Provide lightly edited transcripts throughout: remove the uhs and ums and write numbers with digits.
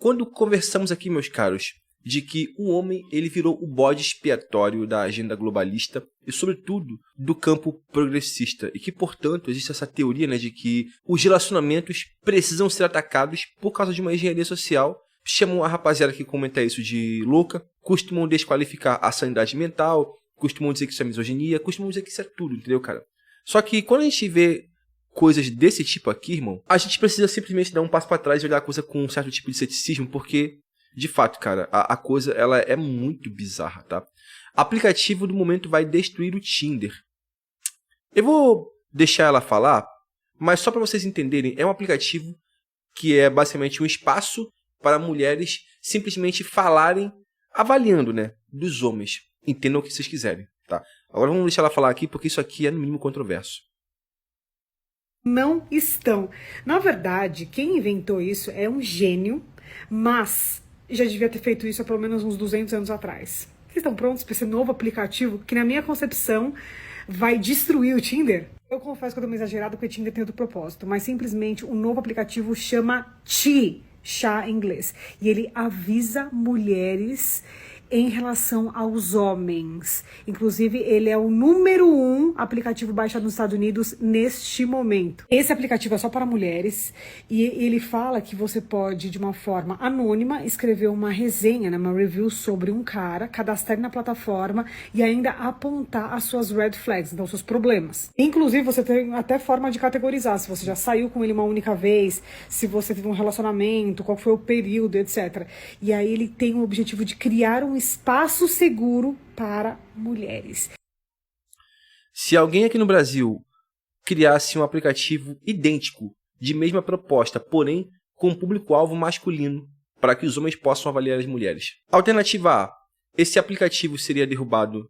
quando conversamos aqui, meus caros, de que o homem ele virou o bode expiatório da agenda globalista e, sobretudo, do campo progressista. E que, portanto, existe essa teoria, né, de que os relacionamentos precisam ser atacados por causa de uma engenharia social. Chamam a rapaziada que comenta isso de louca, costumam desqualificar a sanidade mental, costumam dizer que isso é misoginia, costumam dizer que isso é tudo, entendeu, cara? Só que quando a gente vê coisas desse tipo aqui, irmão, a gente precisa simplesmente dar um passo para trás e olhar a coisa com um certo tipo de ceticismo, porque, de fato, cara, a coisa ela é muito bizarra, tá? Aplicativo do momento vai destruir o Tinder. Eu vou deixar ela falar, mas só para vocês entenderem, é um aplicativo que é basicamente um espaço para mulheres simplesmente falarem, avaliando, né, dos homens. Entendam o que vocês quiserem, tá? Agora vamos deixar ela falar aqui, porque isso aqui é no mínimo controverso. Não estão. Na verdade, quem inventou isso é um gênio, mas já devia ter feito isso há pelo menos uns 200 anos atrás. Vocês estão prontos para esse novo aplicativo que, na minha concepção, vai destruir o Tinder? Eu confesso que eu tô meio exagerado porque o Tinder tem outro propósito, mas simplesmente o novo aplicativo chama chá em inglês. E ele avisa mulheres em relação aos homens. Inclusive, ele é o número 1 aplicativo baixado nos Estados Unidos neste momento. Esse aplicativo é só para mulheres e ele fala que você pode, de uma forma anônima, escrever uma resenha, né, uma review sobre um cara, cadastrar na plataforma e ainda apontar as suas red flags, então os seus problemas. Inclusive, você tem até forma de categorizar, se você já saiu com ele uma única vez, se você teve um relacionamento, qual foi o período, etc. E aí ele tem o objetivo de criar um espaço seguro para mulheres. Se alguém aqui no Brasil criasse um aplicativo idêntico, de mesma proposta, porém com um público-alvo masculino, para que os homens possam avaliar as mulheres. Alternativa A, esse aplicativo seria derrubado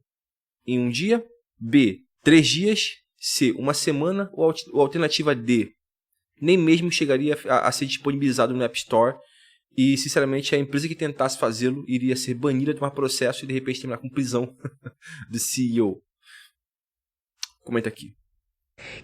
em um dia. B, 3 dias. C, uma semana. Ou alternativa D, nem mesmo chegaria a ser disponibilizado no App Store. E, sinceramente, a empresa que tentasse fazê-lo iria ser banida de um processo e, de repente, terminar com prisão do CEO. Comenta aqui.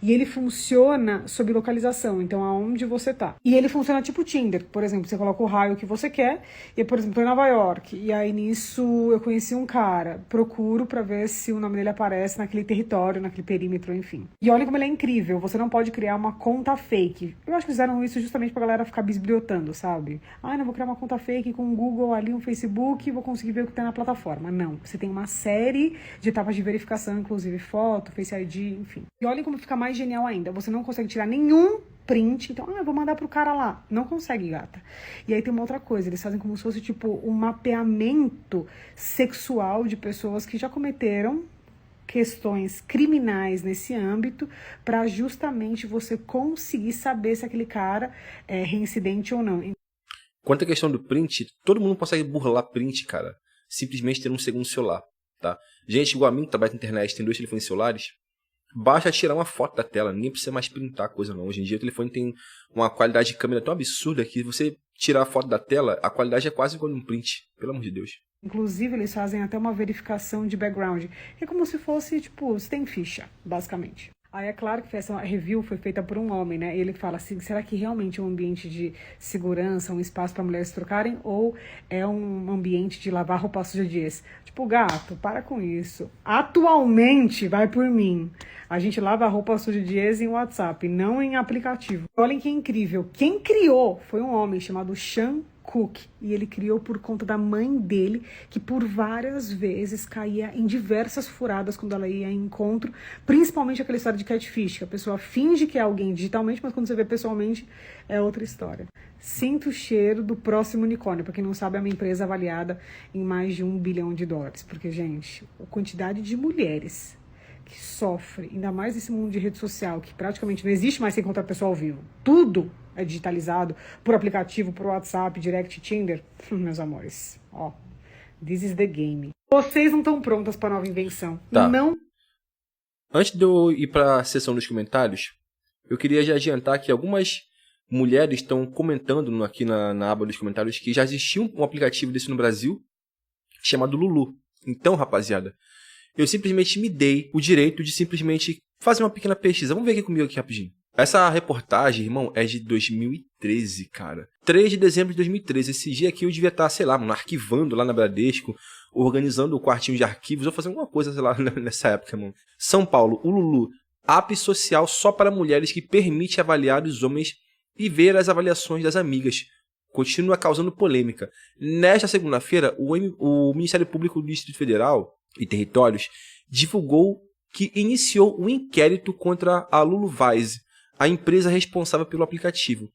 E ele funciona sob localização, então aonde você tá. E ele funciona tipo Tinder, por exemplo, você coloca o raio que você quer, e por exemplo, tô em Nova York, e aí nisso eu conheci um cara, procuro pra ver se o nome dele aparece naquele território, naquele perímetro, enfim. E olha como ele é incrível, você não pode criar uma conta fake. Eu acho que fizeram isso justamente pra galera ficar bisbilhotando, sabe? Ah, não vou criar uma conta fake com o Google ali, um Facebook, e vou conseguir ver o que tem na plataforma. Não, você tem uma série de etapas de verificação, inclusive foto, Face ID, enfim. E olha como fica mais genial ainda, você não consegue tirar nenhum print, então, eu vou mandar pro cara lá. Não consegue, gata. E aí tem uma outra coisa, eles fazem como se fosse, tipo, um mapeamento sexual de pessoas que já cometeram questões criminais nesse âmbito, para justamente você conseguir saber se aquele cara é reincidente ou não. Quanto à questão do print, todo mundo consegue burlar print, cara, simplesmente ter um segundo celular, tá? Gente igual a mim, que trabalha na internet, tem 2 telefones celulares, basta tirar uma foto da tela, ninguém precisa mais printar coisa não. Hoje em dia o telefone tem uma qualidade de câmera tão absurda que você tirar a foto da tela, a qualidade é quase igual a um print, pelo amor de Deus. Inclusive, eles fazem até uma verificação de background, que é como se fosse, tipo, você tem ficha, basicamente. Aí é claro que essa review foi feita por um homem, né? E ele fala assim, será que realmente é um ambiente de segurança, um espaço para mulheres trocarem, ou é um ambiente de lavar roupa suja de ex? Tipo, gato, para com isso. Atualmente, vai por mim, a gente lava a roupa suja de ex em WhatsApp, não em aplicativo. Olhem que incrível. Quem criou foi um homem chamado Sean Cook, e ele criou por conta da mãe dele, que por várias vezes caía em diversas furadas quando ela ia em encontro, principalmente aquela história de catfish, que a pessoa finge que é alguém digitalmente, mas quando você vê pessoalmente é outra história. Sinto o cheiro do próximo unicórnio. Para quem não sabe, é uma empresa avaliada em mais de $1 bilhão, porque, gente, a quantidade de mulheres que sofre, ainda mais nesse mundo de rede social, que praticamente não existe mais sem encontrar pessoa ao vivo. Tudo é digitalizado por aplicativo, por WhatsApp, Direct, Tinder. Meus amores, ó, this is the game. Vocês não estão prontas para a nova invenção. Tá. Não. Antes de eu ir para a seção dos comentários, eu queria já adiantar que algumas mulheres estão comentando aqui na aba dos comentários que já existia um aplicativo desse no Brasil, chamado Lulu. Então, rapaziada, eu simplesmente me dei o direito de simplesmente fazer uma pequena pesquisa. Vamos ver aqui comigo aqui rapidinho. Essa reportagem, irmão, é de 2013, cara. 3 de dezembro de 2013. Esse dia aqui eu devia estar, sei lá, mano, arquivando lá na Bradesco, organizando o quartinho de arquivos, ou fazendo alguma coisa, sei lá, nessa época, mano. São Paulo, o Lulu. App social só para mulheres que permite avaliar os homens e ver as avaliações das amigas. Continua causando polêmica. Nesta segunda-feira, o Ministério Público do Distrito Federal e Territórios divulgou que iniciou um inquérito contra a Luluvise, a empresa responsável pelo aplicativo.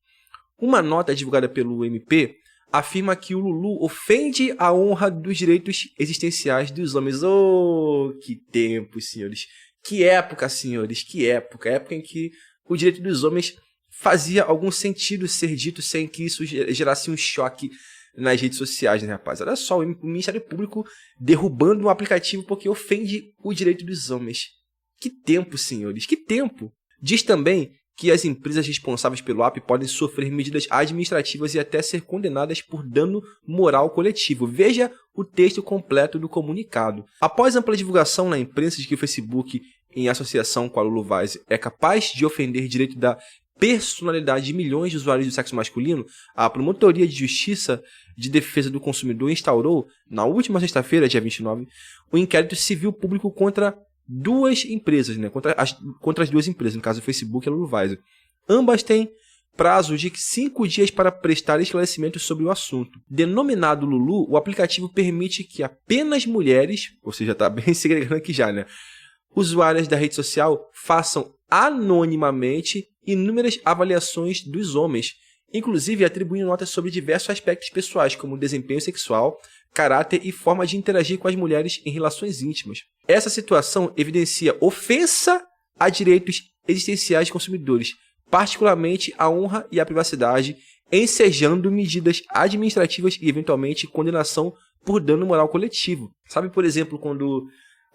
Uma nota divulgada pelo MP afirma que o Lulu ofende a honra dos direitos existenciais dos homens. Oh, que tempo, senhores. Que época, senhores. Que época. Época em que o direito dos homens fazia algum sentido ser dito sem que isso gerasse um choque nas redes sociais, né, rapaz? Olha só, o Ministério Público derrubando um aplicativo porque ofende o direito dos homens. Que tempo, senhores, que tempo! Diz também que as empresas responsáveis pelo app podem sofrer medidas administrativas e até ser condenadas por dano moral coletivo. Veja o texto completo do comunicado. Após ampla divulgação na imprensa de que o Facebook, em associação com a Luluvise, é capaz de ofender direito da personalidade de milhões de usuários do sexo masculino, a Promotoria de Justiça de Defesa do Consumidor instaurou, na última sexta-feira, dia 29, o inquérito civil público contra duas empresas, né? Contra as duas empresas, no caso o Facebook e a Luluvise. Ambas têm prazo de 5 dias para prestar esclarecimentos sobre o assunto. Denominado Lulu, o aplicativo permite que apenas mulheres, ou seja, está bem segregando aqui já, né? Usuárias da rede social façam anonimamente inúmeras avaliações dos homens, inclusive atribuindo notas sobre diversos aspectos pessoais, como desempenho sexual, caráter e forma de interagir com as mulheres em relações íntimas. Essa situação evidencia ofensa a direitos existenciais de consumidores, particularmente a honra e a privacidade, ensejando medidas administrativas e, eventualmente, condenação por dano moral coletivo. Sabe, por exemplo, quando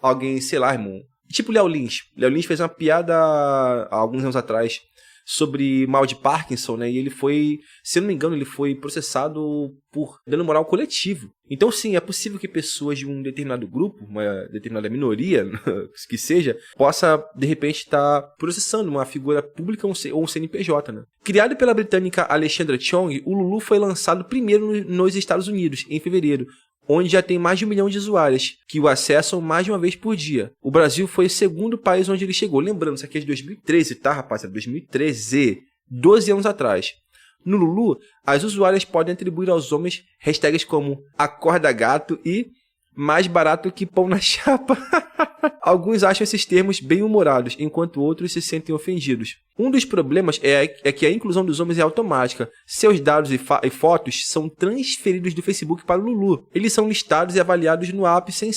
alguém, sei lá, irmão, tipo Léo Lins. Léo Lins fez uma piada há alguns anos atrás sobre mal de Parkinson, né? E ele foi, se eu não me engano, ele foi processado por dano moral coletivo. Então, sim, é possível que pessoas de um determinado grupo, uma determinada minoria, que seja, possa, de repente, estar processando uma figura pública ou um CNPJ, né? Criado pela britânica Alexandra Chong, o Lulu foi lançado primeiro nos Estados Unidos, em fevereiro, onde já tem mais de 1 milhão de usuários, que o acessam mais de uma vez por dia. O Brasil foi o segundo país onde ele chegou. Lembrando, isso aqui é de 2013, tá, rapaziada? 2013, 12 anos atrás. No Lulu, as usuárias podem atribuir aos homens hashtags como acorda gato e mais barato que pão na chapa. Alguns acham esses termos bem humorados, enquanto outros se sentem ofendidos. Um dos problemas é que a inclusão dos homens é automática. Seus dados e fotos são transferidos do Facebook para o Lulu. Eles são listados e avaliados no app sem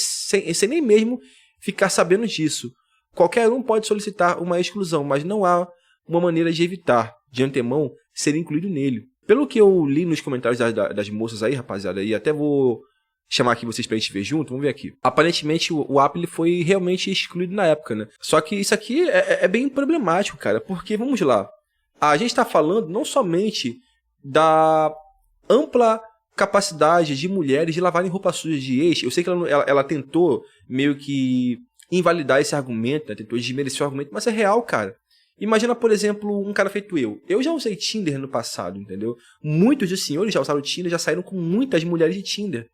nem mesmo ficar sabendo disso. Qualquer um pode solicitar uma exclusão, mas não há uma maneira de evitar, de antemão, ser incluído nele. Pelo que eu li nos comentários das moças aí, rapaziada, e até vou chamar aqui vocês pra gente ver junto, vamos ver aqui. Aparentemente o app ele foi realmente excluído na época, né? Só que isso aqui é bem problemático, cara, porque, vamos lá, a gente tá falando não somente da ampla capacidade de mulheres de lavarem roupa suja de ex. Eu sei que ela tentou meio que invalidar esse argumento, né? Tentou desmerecer o argumento, mas é real, cara. Imagina, por exemplo, um cara feito eu. Eu já usei Tinder no passado, entendeu? Muitos dos senhores já usaram Tinder, já saíram com muitas mulheres de Tinder.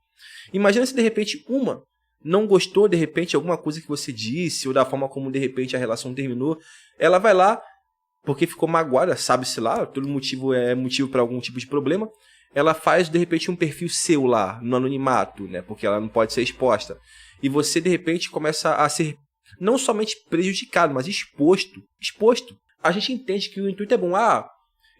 Imagina se de repente uma não gostou de repente de alguma coisa que você disse ou da forma como de repente a relação terminou. Ela vai lá, porque ficou magoada, sabe-se lá, todo motivo é motivo para algum tipo de problema. Ela faz de repente um perfil seu lá, no anonimato, né? Porque ela não pode ser exposta. E você de repente começa a ser não somente prejudicado, mas exposto. A gente entende que o intuito é bom.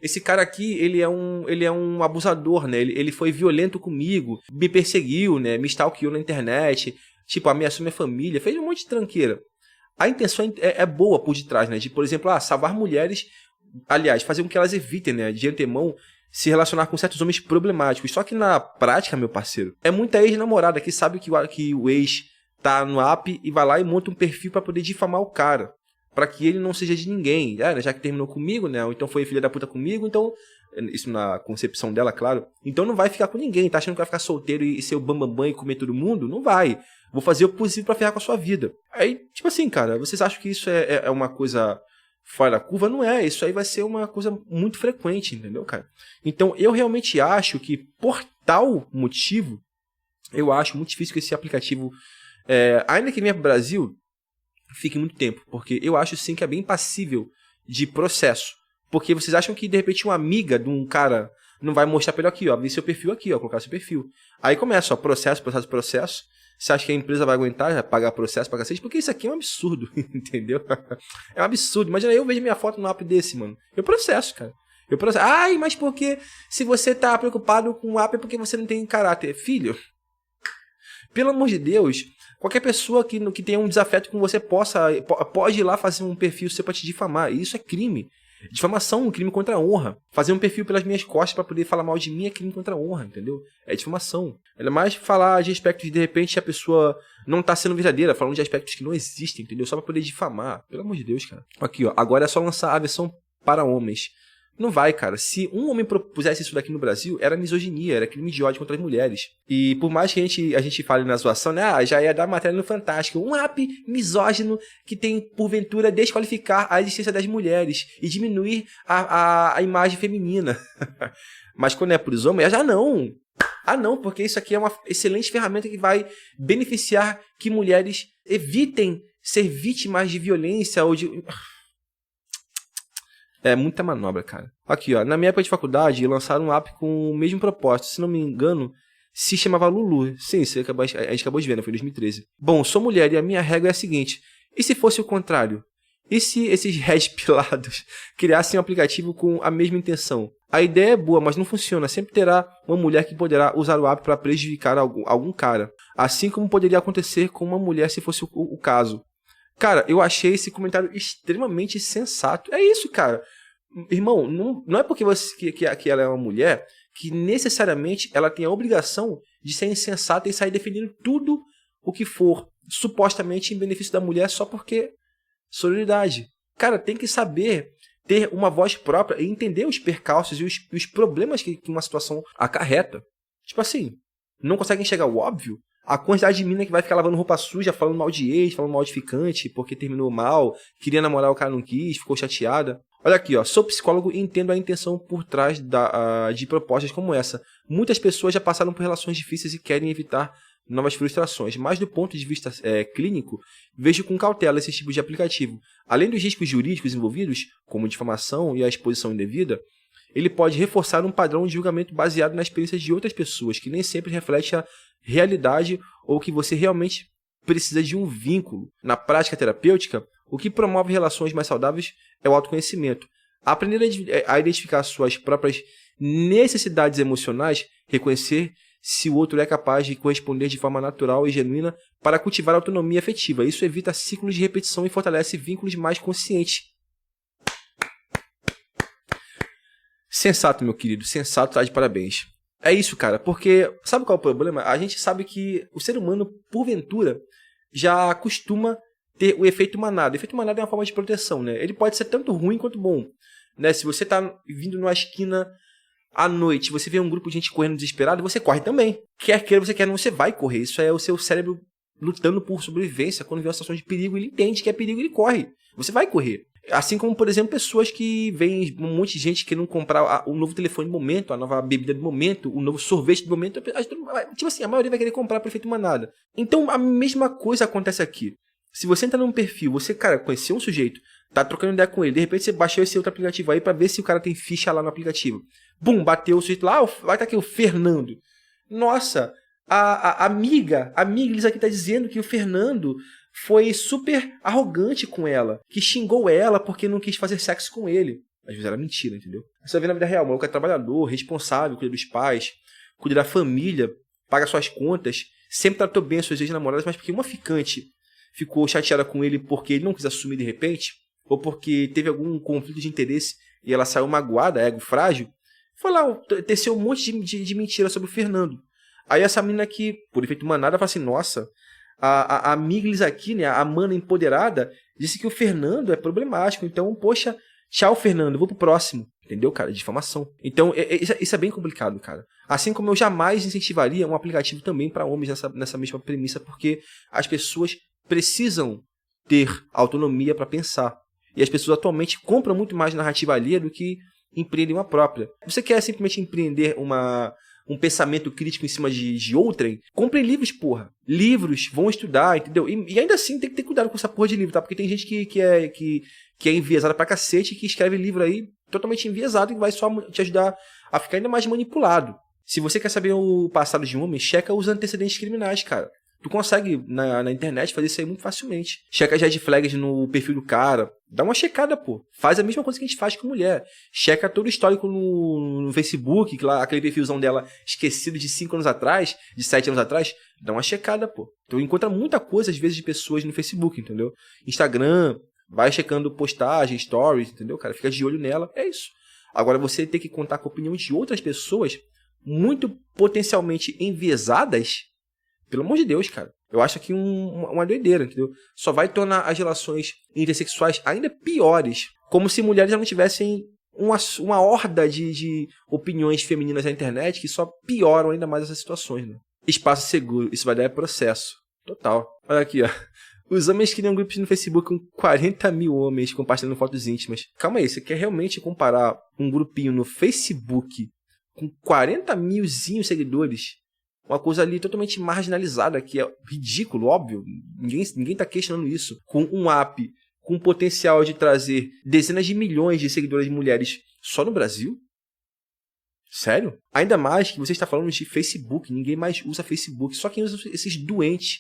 Esse cara aqui, ele é um abusador, né? Ele foi violento comigo, me perseguiu, né? Me stalkeou na internet, tipo, ameaçou minha família, fez um monte de tranqueira. A intenção é boa por detrás, né? De, por exemplo, salvar mulheres, aliás, fazer com que elas evitem, né? De antemão, se relacionar com certos homens problemáticos. Só que na prática, meu parceiro, é muita ex-namorada que sabe que o ex tá no app e vai lá e monta um perfil para poder difamar o cara. Pra que ele não seja de ninguém. Já que terminou comigo, né? Ou então foi filha da puta comigo, então... Isso na concepção dela, claro. Então não vai ficar com ninguém. Tá achando que vai ficar solteiro e ser o bambambam e comer todo mundo? Não vai. Vou fazer o possível pra ferrar com a sua vida. Aí, tipo assim, cara, vocês acham que isso é uma coisa fora da curva, não é. Isso aí vai ser uma coisa muito frequente, entendeu, cara? Então, eu realmente acho que, por tal motivo, eu acho muito difícil que esse aplicativo, ainda que venha para o Brasil, fique muito tempo. Porque eu acho, sim, que é bem passível de processo. Porque vocês acham que, de repente, uma amiga de um cara não vai mostrar pra ele aqui, ó, ver seu perfil aqui, ó, colocar seu perfil. Aí começa, ó, processo. Você acha que a empresa vai aguentar, vai pagar processo pra cacete? Porque isso aqui é um absurdo, entendeu? É um absurdo. Imagina, eu vejo minha foto no app desse, mano. Eu processo, cara. Ai, mas porque se você tá preocupado com o app é porque você não tem caráter. Filho, pelo amor de Deus, qualquer pessoa que tenha um desafeto com você pode ir lá fazer um perfil seu pra te difamar. E isso é crime. Difamação é um crime contra a honra. Fazer um perfil pelas minhas costas pra poder falar mal de mim é crime contra a honra, entendeu? É difamação. Ainda mais falar de aspectos de repente a pessoa não tá sendo verdadeira, falando de aspectos que não existem, entendeu? Só pra poder difamar. Pelo amor de Deus, cara. Aqui, ó. Agora é só lançar a versão para homens. Não vai, cara. Se um homem propusesse isso daqui no Brasil, era misoginia, era crime de ódio contra as mulheres. E por mais que a gente fale na zoação, né? Já ia dar matéria no Fantástico. Um app misógino que tem, porventura, desqualificar a existência das mulheres e diminuir a imagem feminina. Mas quando é pros homens, já não. Ah, não, porque isso aqui é uma excelente ferramenta que vai beneficiar que mulheres evitem ser vítimas de violência ou de... É muita manobra, cara. Aqui, ó. Na minha época de faculdade, lançaram um app com o mesmo propósito. Se não me engano, se chamava Lulu. Sim, a gente acabou de ver, né? Foi em 2013. Bom, sou mulher e a minha regra é a seguinte. E se fosse o contrário? E se esses réis pilados criassem um aplicativo com a mesma intenção? A ideia é boa, mas não funciona. Sempre terá uma mulher que poderá usar o app para prejudicar algum cara. Assim como poderia acontecer com uma mulher se fosse o caso. Cara, eu achei esse comentário extremamente sensato. É isso, cara. Irmão, não é porque que ela é uma mulher que necessariamente ela tem a obrigação de ser insensata e sair defendendo tudo o que for supostamente em benefício da mulher só porque sororidade. Cara, tem que saber ter uma voz própria e entender os percalços e os problemas que uma situação acarreta. Tipo assim, não consegue enxergar o óbvio? A quantidade de mina que vai ficar lavando roupa suja, falando mal de ex, falando mal de ficante, porque terminou mal, queria namorar, o cara não quis, ficou chateada. Olha aqui, ó, sou psicólogo e entendo a intenção por trás de propostas como essa. Muitas pessoas já passaram por relações difíceis e querem evitar novas frustrações, mas do ponto de vista clínico, vejo com cautela esse tipo de aplicativo. Além dos riscos jurídicos envolvidos, como difamação e a exposição indevida, ele pode reforçar um padrão de julgamento baseado na experiência de outras pessoas, que nem sempre reflete a realidade ou que você realmente precisa de um vínculo. Na prática terapêutica, o que promove relações mais saudáveis é o autoconhecimento. Aprender a identificar suas próprias necessidades emocionais, reconhecer se o outro é capaz de corresponder de forma natural e genuína para cultivar autonomia afetiva. Isso evita ciclos de repetição e fortalece vínculos mais conscientes. Sensato, meu querido. Sensato, tá de parabéns. É isso, cara. Porque, sabe qual é o problema? A gente sabe que o ser humano, porventura, já costuma ter o efeito manada. O efeito manada é uma forma de proteção, né? Ele pode ser tanto ruim quanto bom. Né? Se você tá vindo numa esquina à noite, você vê um grupo de gente correndo desesperado, você corre também. Quer queira, você quer não, você vai correr. Isso é o seu cérebro lutando por sobrevivência. Quando vê uma situação de perigo, ele entende que é perigo e ele corre. Você vai correr. Assim como, por exemplo, pessoas que veem um monte de gente querendo comprar o novo telefone do momento, a nova bebida do momento, o novo sorvete do momento. Tipo assim, a maioria vai querer comprar por efeito manada. Então, a mesma coisa acontece aqui. Se você entrar num perfil, você, cara, conheceu um sujeito, tá trocando ideia com ele, de repente você baixou esse outro aplicativo aí pra ver se o cara tem ficha lá no aplicativo. Bum, bateu o sujeito lá, vai estar aqui o Fernando. Nossa, a amiga Elis aqui tá dizendo que o Fernando foi super arrogante com ela, que xingou ela porque não quis fazer sexo com ele. Às vezes era mentira, entendeu? Você vai ver na vida real, o maluco é trabalhador, responsável, cuida dos pais, cuida da família, paga suas contas, sempre tratou bem as suas ex-namoradas, mas porque uma ficante ficou chateada com ele porque ele não quis assumir de repente, ou porque teve algum conflito de interesse e ela saiu magoada, ego frágil, foi lá, teceu um monte de mentira sobre o Fernando. Aí essa menina aqui, por efeito manada, fala assim, nossa, a amiga Elis aqui, né, a mana empoderada, disse que o Fernando é problemático, então, poxa, tchau, Fernando, vou pro próximo. Entendeu, cara? Difamação. Então, isso é bem complicado, cara. Assim como eu jamais incentivaria um aplicativo também para homens nessa mesma premissa, porque as pessoas precisam ter autonomia para pensar. E as pessoas atualmente compram muito mais narrativa alheia do que empreendem uma própria. Você quer simplesmente empreender um pensamento crítico em cima de outrem? Compre livros, porra. Livros, vão estudar, entendeu? E ainda assim tem que ter cuidado com essa porra de livro, tá? Porque tem gente que é enviesada pra cacete, que escreve livro aí totalmente enviesado e vai só te ajudar a ficar ainda mais manipulado. Se você quer saber o passado de um homem, checa os antecedentes criminais, cara. Tu consegue, na internet, fazer isso aí muito facilmente. Checa as red flags no perfil do cara. Dá uma checada, pô. Faz a mesma coisa que a gente faz com mulher. Checa todo o histórico no Facebook, que lá, aquele perfilzão dela esquecido de 5 anos atrás, de 7 anos atrás. Dá uma checada, pô. Tu encontra muita coisa, às vezes, de pessoas no Facebook, entendeu? Instagram, vai checando postagem, stories, entendeu, cara? Fica de olho nela. É isso. Agora, você tem que contar com a opinião de outras pessoas muito potencialmente enviesadas. Pelo amor de Deus, cara. Eu acho aqui uma doideira, entendeu? Só vai tornar as relações intersexuais ainda piores. Como se mulheres já não tivessem uma horda de opiniões femininas na internet que só pioram ainda mais essas situações, né? Espaço seguro. Isso vai dar processo. Total. Olha aqui, ó. Os homens criam grupos no Facebook com 40 mil homens compartilhando fotos íntimas. Calma aí, você quer realmente comparar um grupinho no Facebook com 40 milzinhos seguidores? Uma coisa ali totalmente marginalizada, que é ridículo, óbvio. Ninguém tá questionando isso. Com um app com o potencial de trazer dezenas de milhões de seguidores de mulheres só no Brasil? Sério? Ainda mais que você está falando de Facebook. Ninguém mais usa Facebook. Só quem usa esses doentes.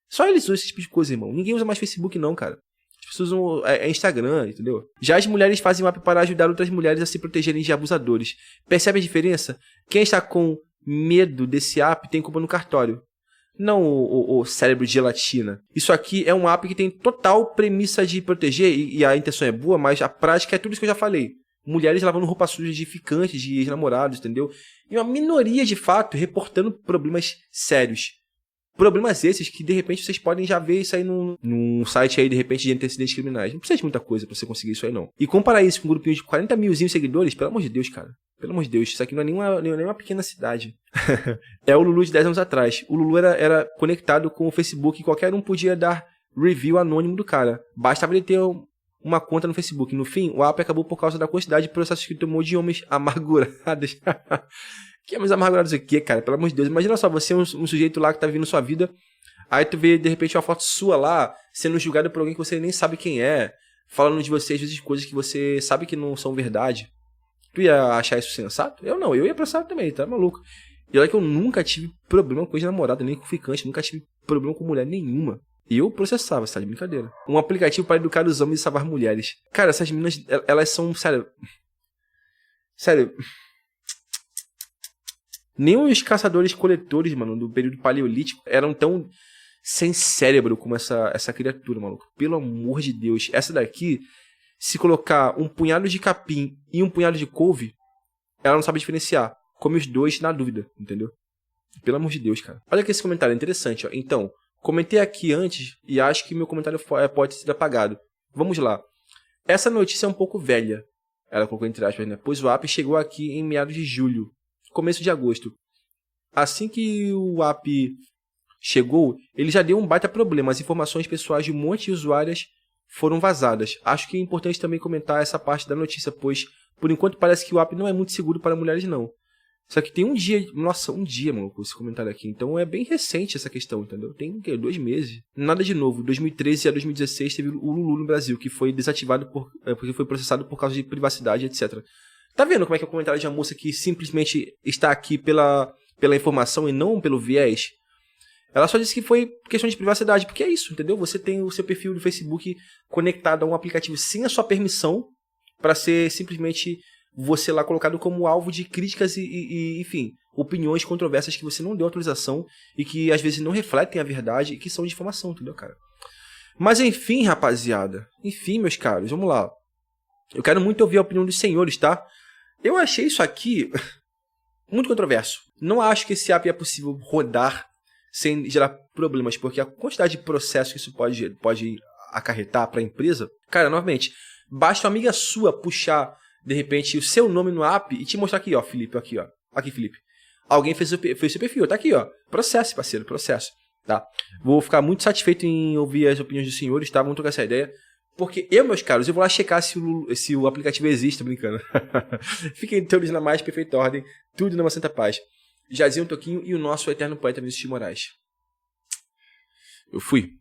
Só eles usam esse tipo de coisa, irmão. Ninguém usa mais Facebook não, cara. As pessoas usam Instagram, entendeu? Já as mulheres fazem um app para ajudar outras mulheres a se protegerem de abusadores. Percebe a diferença? Quem está com medo desse app tem culpa no cartório. Não o cérebro de gelatina. Isso aqui é um app que tem total premissa de proteger, e a intenção é boa, mas a prática é tudo isso que eu já falei. Mulheres lavando roupa suja de ficantes, de ex-namorados, entendeu? E uma minoria, de fato, reportando problemas sérios. Problemas esses que, de repente, vocês podem já ver isso aí num site aí, de repente, de antecedentes criminais. Não precisa de muita coisa pra você conseguir isso aí, não. E comparar isso com um grupinho de 40 milzinhos seguidores, pelo amor de Deus, cara. Pelo amor de Deus, isso aqui não é nenhuma pequena cidade. É o Lulu de 10 anos atrás. O Lulu era conectado com o Facebook e qualquer um podia dar review anônimo do cara. Bastava ele ter uma conta no Facebook. No fim, o app acabou por causa da quantidade de processos que tomou de homens amargurados. Que homens amargurados o quê, cara? Pelo amor de Deus. Imagina só, você é um sujeito lá que tá vivendo sua vida, aí tu vê, de repente, uma foto sua lá, sendo julgado por alguém que você nem sabe quem é, falando de você, às vezes, coisas que você sabe que não são verdade. Tu ia achar isso sensato? Eu não, eu ia processar também, tá maluco? E olha que eu nunca tive problema com ex-namorada, nem com ficante, nunca tive problema com mulher nenhuma. E eu processava, tá de brincadeira. Um aplicativo para educar os homens e salvar mulheres. Cara, essas meninas, elas são, sério... Nem os caçadores-coletores, mano, do período paleolítico eram tão sem cérebro como essa criatura, maluco. Pelo amor de Deus. Essa daqui... Se colocar um punhado de capim e um punhado de couve, ela não sabe diferenciar. Come os dois na dúvida, entendeu? Pelo amor de Deus, cara. Olha que esse comentário é interessante, ó. Então, comentei aqui antes e acho que meu comentário pode ser apagado. Vamos lá. Essa notícia é um pouco velha. Ela colocou entre aspas, né? Pois o app chegou aqui em meados de julho, começo de agosto. Assim que o app chegou, ele já deu um baita problema. As informações pessoais de um monte de usuárias foram vazadas. Acho que é importante também comentar essa parte da notícia, pois, por enquanto, parece que o app não é muito seguro para mulheres, não. Só que tem um dia... Nossa, um dia, mano, com esse comentário aqui. Então é bem recente essa questão, entendeu? Tem, o quê? 2 meses. Nada de novo. 2013 a 2016 teve o Lulu no Brasil, que foi desativado porque foi processado por causa de privacidade, etc. Tá vendo como é que é o comentário de uma moça que simplesmente está aqui pela informação e não pelo viés? Ela só disse que foi questão de privacidade, porque é isso, entendeu? Você tem o seu perfil do Facebook conectado a um aplicativo sem a sua permissão para ser simplesmente você lá colocado como alvo de críticas e, enfim, opiniões controversas que você não deu autorização e que às vezes não refletem a verdade e que são difamação, entendeu, cara? Mas enfim, rapaziada. Enfim, meus caros, vamos lá. Eu quero muito ouvir a opinião dos senhores, tá? Eu achei isso aqui muito controverso. Não acho que esse app é possível rodar sem gerar problemas, porque a quantidade de processos que isso pode acarretar para a empresa... Cara, novamente, basta uma amiga sua puxar, de repente, o seu nome no app e te mostrar aqui, ó, Felipe, aqui, ó. Aqui, Felipe. Alguém fez seu perfil, tá aqui, ó. Processo, parceiro, processo. Tá? Vou ficar muito satisfeito em ouvir as opiniões dos senhores, tá? Vamos trocar essa ideia. Porque meus caros, eu vou lá checar se o aplicativo existe, tô brincando. Fiquem todos na mais perfeita ordem, tudo numa santa paz. Jazinho Toquinho e o nosso eterno poeta Vinícius de Moraes. Eu fui.